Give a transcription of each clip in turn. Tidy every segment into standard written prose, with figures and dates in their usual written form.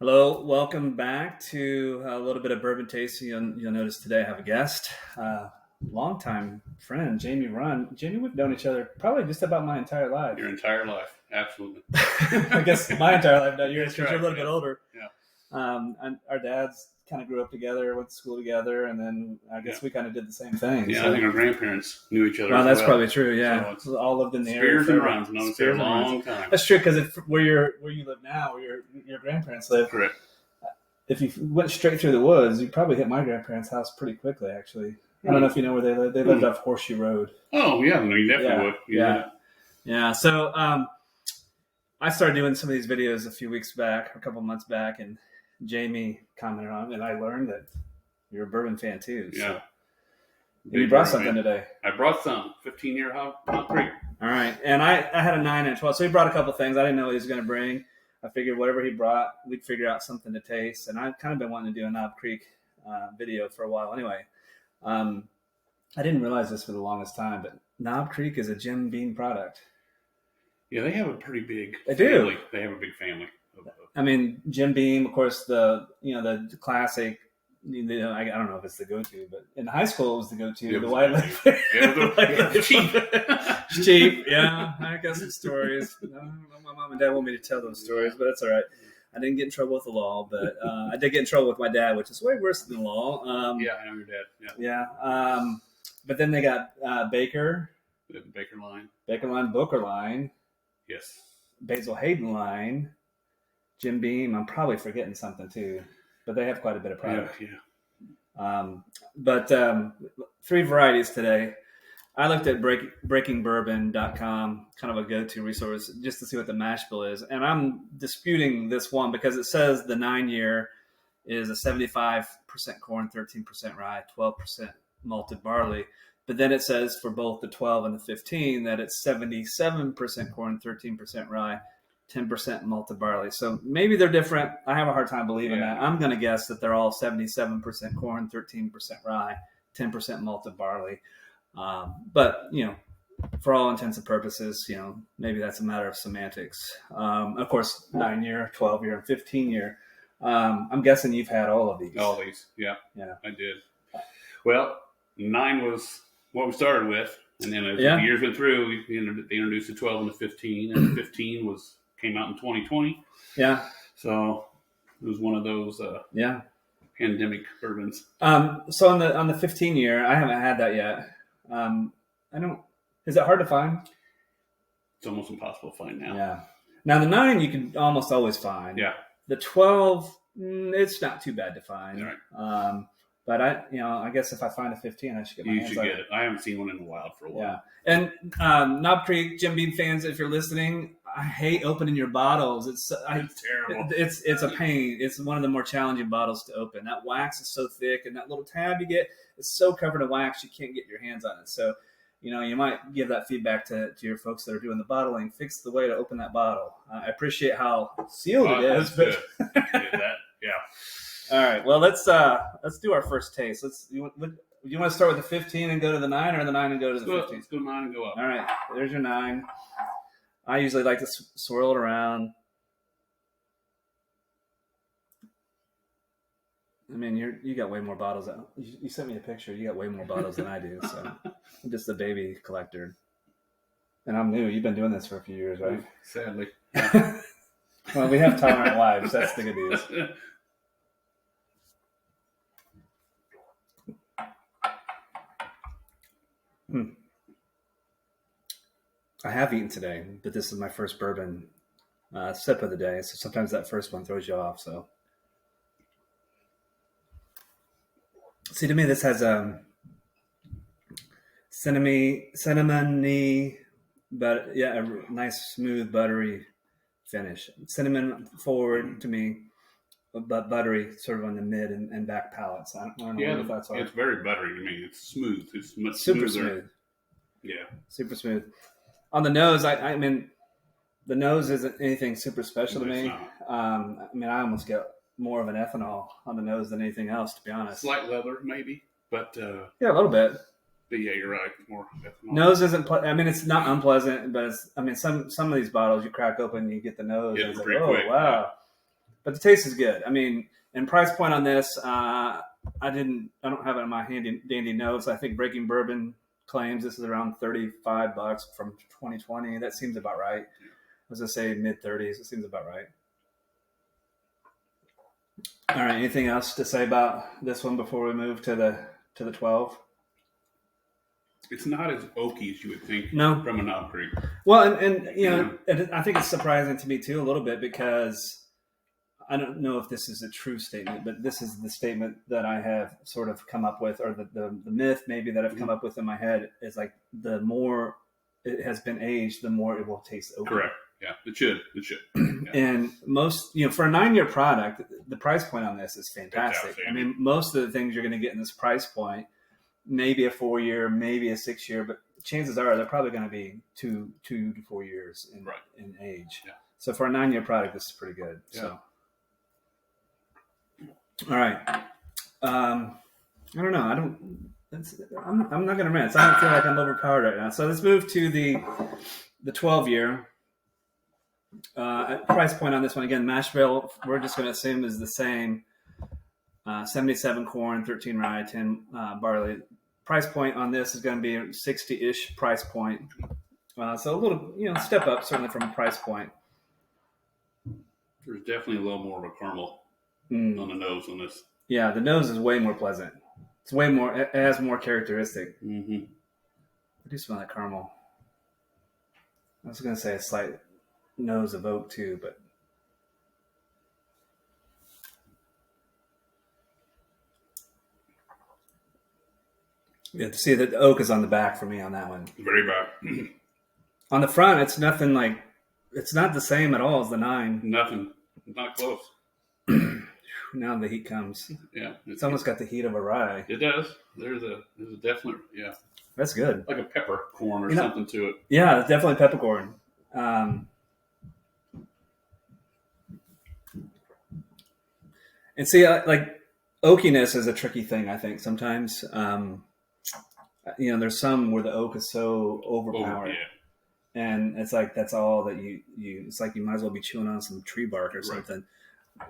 Hello, welcome back to a little bit of bourbon tasting. You'll notice today I have a guest, longtime friend, Jamie Run. Jamie, we've known each other probably just about my entire life. Your entire life, absolutely. I guess my entire life. Now you're That's a right, little yeah. bit older. Yeah. And our dads kind of grew up together, went to school together, and then I guess we kind of did the same thing. Yeah, so. I think our grandparents knew each other. Well, as that's well. probably true. Yeah, So all lived in the Spears area. and Runs, known as there a long time. That's true because where you live now, where your grandparents live. Correct. If you went straight through the woods, you probably hit my grandparents' house pretty quickly, actually. I don't know if you know where they live. They lived off Horseshoe Road. Oh, yeah, no, you definitely would. Yeah. So I started doing some of these videos a few weeks back, a couple months back, and Jamie commented on it, and I learned that you're a bourbon fan too. So. Yeah. And you brought something today. I brought some 15-year Hop Creek. All right. And I had a 9 and a 12. So he brought a couple things. I didn't know what he was going to bring. I figured whatever he brought, we'd figure out something to taste. And I've kind of been wanting to do a Knob Creek video for a while anyway. I didn't realize this for the longest time, but Knob Creek is a Jim Beam product. Yeah, they have a pretty big family. Do. They have a big family. I mean, Jim Beam, of course, the classic. I don't know if it's the go-to, but in high school it was the go-to. The white label. Cheap. Yeah, I got some stories. I don't know, my mom and dad want me to tell those stories, but that's all right. I didn't get in trouble with the law, but I did get in trouble with my dad, which is way worse than the law. Yeah, I know your dad. Yeah. But then they got Baker. The Baker line. Baker line, Booker line. Yes. Basil Hayden line. Jim Beam. I'm probably forgetting something too. But they have quite a bit of product. Yeah. But 3 varieties today. I looked at breakingbourbon.com, kind of a go-to resource, just to see what the mash bill is. And I'm disputing this one because it says the 9-year is a 75% corn, 13% rye, 12% malted barley. But then it says for both the 12 and the 15 that it's 77% corn, 13% rye, 10% malted barley. So maybe they're different. I have a hard time believing that. I'm going to guess that they're all 77% corn, 13% rye, 10% malted barley. But, for all intents and purposes, maybe that's a matter of semantics. Of course, 9-year, 12-year, and 15-year. I'm guessing you've had all of these. All these, yeah, I did. Well, 9 was what we started with, and then as the years went through, they introduced the 12 and the 15, and the 15 came out in 2020. Yeah. So it was one of those pandemic bourbons. So on the 15-year, I haven't had that yet. Is it hard to find? It's almost impossible to find now. Yeah. Now the 9 you can almost always find. Yeah. The 12, it's not too bad to find. Right. But I guess if I find a 15, I should get my hands on it. You should get it. I haven't seen one in the wild for a while. Yeah. And Knob Creek, Jim Beam fans, if you're listening, I hate opening your bottles. It's terrible. It's a pain. It's one of the more challenging bottles to open. That wax is so thick, and that little tab you get is so covered in wax you can't get your hands on it. So, you might give that feedback to your folks that are doing the bottling. Fix the way to open that bottle. I appreciate how sealed it is. But yeah. All right. Well, let's do our first taste. You want to start with the 15 and go to the 9, or the 9 and go to the 15? Let's go 9 and go up. All right. There's your 9. I usually like to swirl it around. I mean, you got way more bottles. You sent me a picture. You got way more bottles than I do. So I'm just a baby collector. And I'm new. You've been doing this for a few years, right? Sadly. Well, we have tolerant lives. That's the good news. I have eaten today, but this is my first bourbon sip of the day. So sometimes that first one throws you off. So, see, to me, this has a cinnamony, but a nice, smooth, buttery finish. Cinnamon forward to me, but buttery sort of on the mid and back palates. I don't know if that's all. It's very buttery to me. It's smooth. It's much super smoother. Smooth. Yeah. Super smooth. On the nose, I mean, the nose isn't anything super special to me. I almost get more of an ethanol on the nose than anything else, to be honest. Slight leather, maybe, but a little bit. But yeah, you're right. More ethanol. Nose isn't. It's not unpleasant, but some of these bottles you crack open, you get the nose. Yeah, and it's pretty like, quick. Wow. but the taste is good. I mean, and price point on this, I don't have it in my dandy notes. I think Breaking Bourbon claims this is around $35 from 2020. That seems about right. As I say, mid-30s. It seems about right. All right. Anything else to say about this one before we move to the 12? It's not as oaky as you would think. No. From a Knob Creek. Well, and I think it's surprising to me too a little bit, because I don't know if this is a true statement, but this is the statement that I have sort of come up with, or the myth maybe that I've come up with in my head is like, the more it has been aged, the more it will taste oaky. Correct. Yeah, it should. Yeah. And most, for a 9-year product, the price point on this is fantastic. I mean, most of the things you're going to get in this price point, maybe a 4-year, maybe a 6-year, but chances are they're probably going to be 2 to 4 years in age. Yeah. So for a 9-year product, this is pretty good. Yeah. So, all right. I don't know. I'm not going to rant. I don't feel like I'm overpowered right now. So let's move to the 12-year. Price point on this one, again, mash bill, we're just going to assume is the same. 77 corn, 13 rye, 10 barley. Price point on this is going to be a 60-ish price point. So a little, step up certainly from a price point. There's definitely a little more of a caramel on the nose on this. Yeah, the nose is way more pleasant. It's way more. It has more characteristic. Mm-hmm. I do smell that caramel. I was going to say a slight nose of oak too, but you have to see that the oak is on the back for me on that one. Very back. On the front, it's nothing like, it's not the same at all as the 9. Nothing. Not close. Now the heat comes. Yeah. It's almost got the heat of a rye. It does. There's a definite, yeah. That's good. Like a peppercorn or something to it. Yeah, it's definitely peppercorn. And see, like, oakiness is a tricky thing, I think, sometimes. There's some where the oak is so overpowered. And it's like, that's all that it's like you might as well be chewing on some tree bark or something.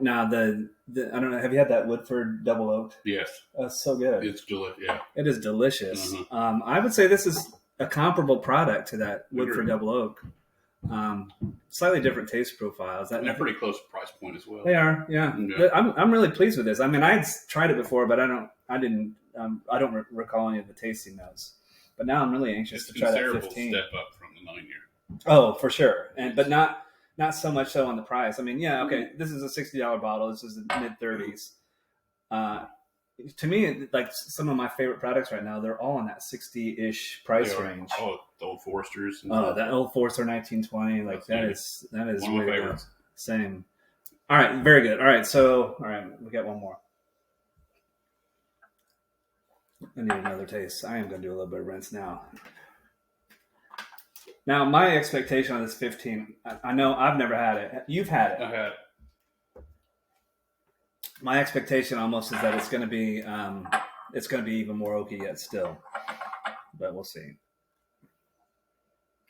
Now, the I don't know, have you had that Woodford double oak? Yes. That's so good. It's delicious, yeah. It is delicious. Mm-hmm. I would say this is a comparable product to that Woodford double oak. Slightly different taste profiles. They're pretty close price point as well. They are, yeah. I'm really pleased with this. I mean, I had tried it before, but I don't recall any of the tasting notes. But now I'm really anxious to try that 15. Step up from the 9-year. Oh, for sure, but not so much so on the price. I mean, yeah, okay, this is a $60 bottle. This is the mid-30s. To me, like some of my favorite products right now, they're all in that 60-ish price range. Oh, the Old Foresters. That Old Forester 1920, like that is one of my favorites. Same. All right, very good. All right, we got one more. I need another taste. I am going to do a little bit of rinse now. Now, my expectation on this 15, I know I've never had it. You've had it. I had it. My expectation almost is that it's going to be even more oaky yet still, but we'll see.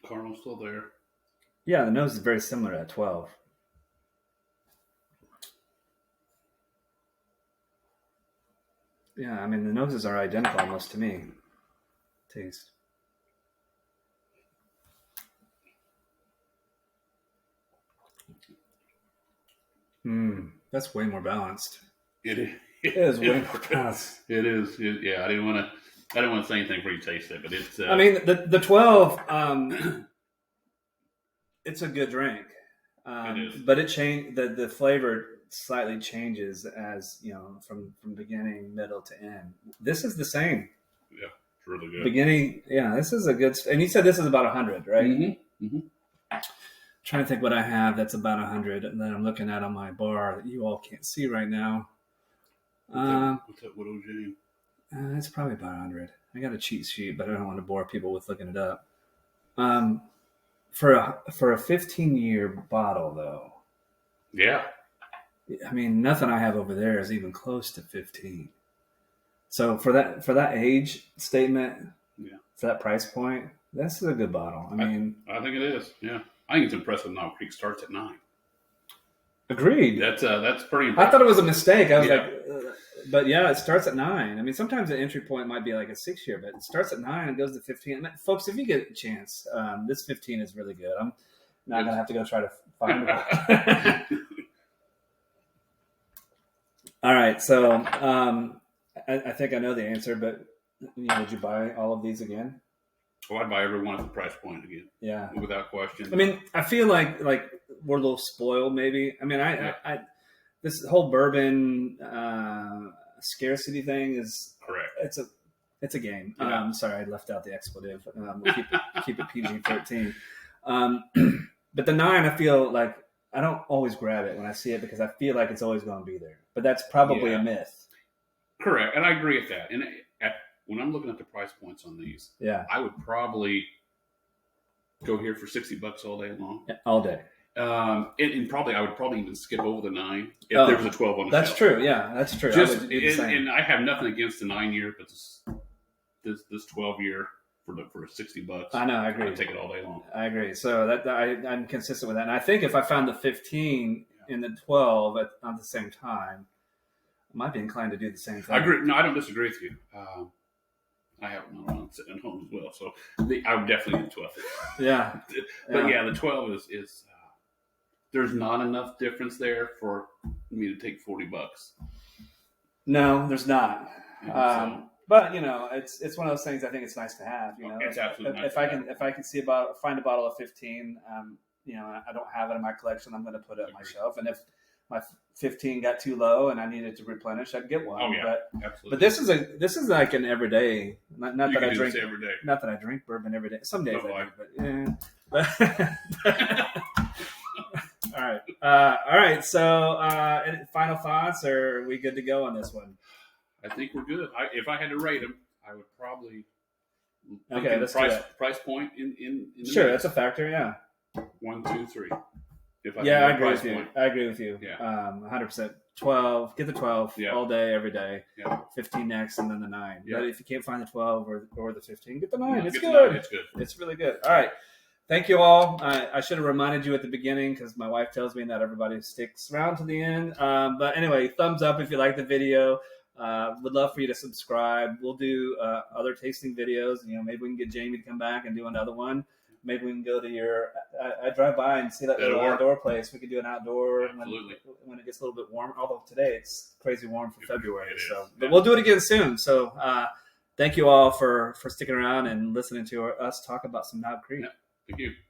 Caramel's still there. Yeah, the nose is very similar at 12. Yeah, I mean, the noses are identical almost to me. Taste. That's way more balanced. It is way more balanced. It is. I didn't want to say anything before you taste it, but it's. I mean, the 12. It's a good drink, it is. But the flavor slightly changes as from beginning, middle to end. This is the same. Yeah, it's really good. Beginning, yeah, this is a good. And you said this is about 100, right? Mm-hmm. Mm-hmm. Trying to think what I have that's about 100, and then I'm looking at on my bar that you all can't see right now. What's that Widow Jane? It's probably about 100. I got a cheat sheet, but I don't want to bore people with looking it up. For a 15-year bottle, though. Yeah. I mean, nothing I have over there is even close to 15. So for that age statement, for that price point, this is a good bottle. I mean, I think it is. Yeah. I think it's impressive. Knob Creek starts at 9. Agreed. That's pretty impressive. I thought it was a mistake. I was Yeah. like, but yeah, it starts at 9. I mean, sometimes the entry point might be like a 6-year, but it starts at 9 and goes to 15. And folks, if you get a chance, this 15 is really good. I'm not going to have to go try to find it. All right. So I think I know the answer, but would you buy all of these again? Oh, I'd buy every one at the price point again. Yeah. Without question. I mean, I feel like we're a little spoiled maybe. I mean, I this whole bourbon scarcity thing is correct. It's a game. Yeah. Sorry, I left out the expletive. We'll keep it PG-13. But the 9, I feel like I don't always grab it when I see it because I feel like it's always going to be there. But that's probably a myth. Correct, and I agree with that. And when I'm looking at the price points on these, I would probably go here for $60 all day long. Yeah, all day. And probably I would probably even skip over the 9 if there was a 12 on the That's shelf. true. Yeah, that's true. And I have nothing against the 9-year, but this 12-year for $60. I know. I agree. I'd take it all day long. I agree. So I'm consistent with that. And I think if I found the 15 and the 12 at the same time, I might be inclined to do the same thing. I agree. No, I don't disagree with you. I have one sitting at home as well, so I would definitely do 12. Yeah. But the 12 is there's not enough difference there for me to take $40. No, there's not. But it's one of those things. I think it's nice to have. It's absolutely nice. If I can find a bottle of 15, I don't have it in my collection, I'm going to put it on my shelf. And if my 15 got too low and I needed to replenish, I'd get one. Oh yeah, absolutely. But this is like an everyday. Not that I drink every day. Not that I drink bourbon every day. Some days I do, All right. All right. So, any final thoughts, or are we good to go on this one? I think we're good. If I had to rate them, I would probably price point in the sure, that's a factor. Yeah. 1, 2, 3. I agree with you. I agree with you. Yeah. 100%. 12. Get the 12 all day, every day. Yeah. 15 next, and then the 9. Yeah. But if you can't find the 12 or the 15, get the 9. Yeah, it's good. It's good. It's really good. All right. Thank you all. I should have reminded you at the beginning because my wife tells me that everybody sticks around to the end. But anyway, thumbs up if you like the video. Would love for you to subscribe. We'll do other tasting videos. Maybe we can get Jamie to come back and do another one. Maybe we can go to your. I drive by and see that little outdoor place. We could do an outdoor when it gets a little bit warmer. Although today it's crazy warm for February. But we'll do it again soon. So thank you all for sticking around and listening to us talk about some Knob Creek. Yeah. Thank you.